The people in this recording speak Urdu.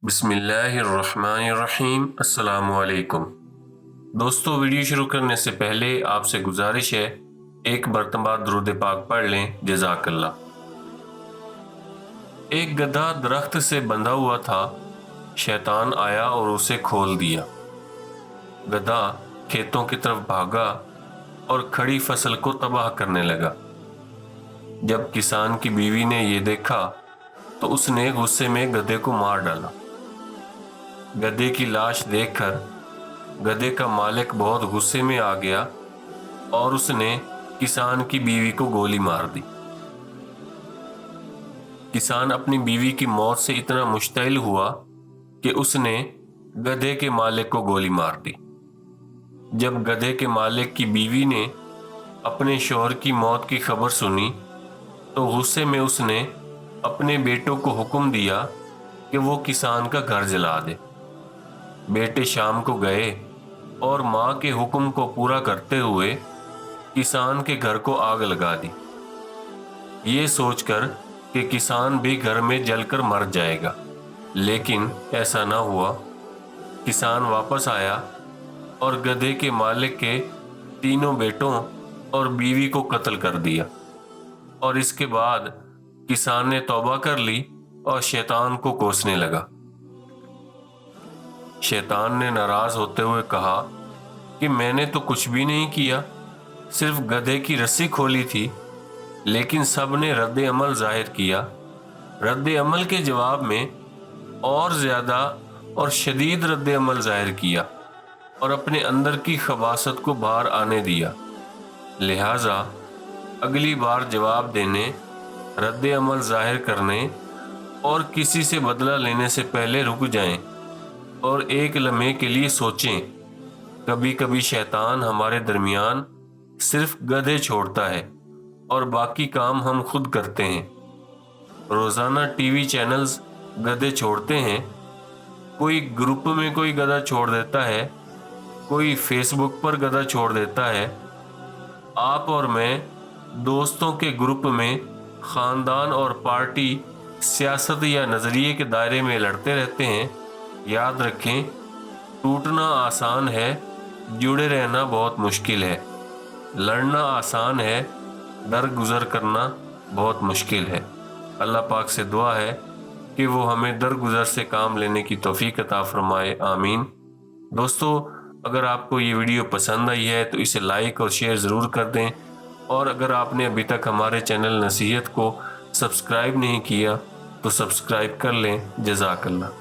بسم اللہ الرحمن الرحیم۔ السلام علیکم دوستو، ویڈیو شروع کرنے سے پہلے آپ سے گزارش ہے ایک مرتبہ درود پاک پڑھ لیں، جزاک اللہ۔ ایک گدھا درخت سے بندھا ہوا تھا، شیطان آیا اور اسے کھول دیا۔ گدھا کھیتوں کی طرف بھاگا اور کھڑی فصل کو تباہ کرنے لگا۔ جب کسان کی بیوی نے یہ دیکھا تو اس نے غصے میں گدھے کو مار ڈالا۔ گدھے کی لاش دیکھ کر گدھے کا مالک بہت غصے میں آ گیا اور اس نے کسان کی بیوی کو گولی مار دی۔ کسان اپنی بیوی کی موت سے اتنا مشتعل ہوا کہ اس نے گدھے کے مالک کو گولی مار دی۔ جب گدھے کے مالک کی بیوی نے اپنے شوہر کی موت کی خبر سنی تو غصے میں اس نے اپنے بیٹوں کو حکم دیا کہ وہ کسان کا گھر جلا دے۔ بیٹے شام کو گئے اور ماں کے حکم کو پورا کرتے ہوئے کسان کے گھر کو آگ لگا دی، یہ سوچ کر کہ کسان بھی گھر میں جل کر مر جائے گا، لیکن ایسا نہ ہوا۔ کسان واپس آیا اور گدھے کے مالک کے تینوں بیٹوں اور بیوی کو قتل کر دیا، اور اس کے بعد کسان نے توبہ کر لی اور شیطان کو کوسنے لگا۔ شیطان نے ناراض ہوتے ہوئے کہا کہ میں نے تو کچھ بھی نہیں کیا، صرف گدھے کی رسی کھولی تھی، لیکن سب نے رد عمل ظاہر کیا۔ رد عمل کے جواب میں اور زیادہ اور شدید رد عمل ظاہر کیا اور اپنے اندر کی خباثت کو باہر آنے دیا۔ لہٰذا اگلی بار جواب دینے، رد عمل ظاہر کرنے اور کسی سے بدلہ لینے سے پہلے رک جائیں اور ایک لمحے کے لیے سوچیں۔ کبھی کبھی شیطان ہمارے درمیان صرف گدھے چھوڑتا ہے اور باقی کام ہم خود کرتے ہیں۔ روزانہ ٹی وی چینلز گدھے چھوڑتے ہیں، کوئی گروپ میں کوئی گدھا چھوڑ دیتا ہے، کوئی فیس بک پر گدھا چھوڑ دیتا ہے۔ آپ اور میں دوستوں کے گروپ میں، خاندان اور پارٹی، سیاست یا نظریے کے دائرے میں لڑتے رہتے ہیں۔ یاد رکھیں، ٹوٹنا آسان ہے، جڑے رہنا بہت مشکل ہے۔ لڑنا آسان ہے، درگزر کرنا بہت مشکل ہے۔ اللہ پاک سے دعا ہے کہ وہ ہمیں درگزر سے کام لینے کی توفیق عطا فرمائے، آمین۔ دوستو، اگر آپ کو یہ ویڈیو پسند آئی ہے تو اسے لائک اور شیئر ضرور کر دیں، اور اگر آپ نے ابھی تک ہمارے چینل نصیحت کو سبسکرائب نہیں کیا تو سبسکرائب کر لیں، جزاک اللہ۔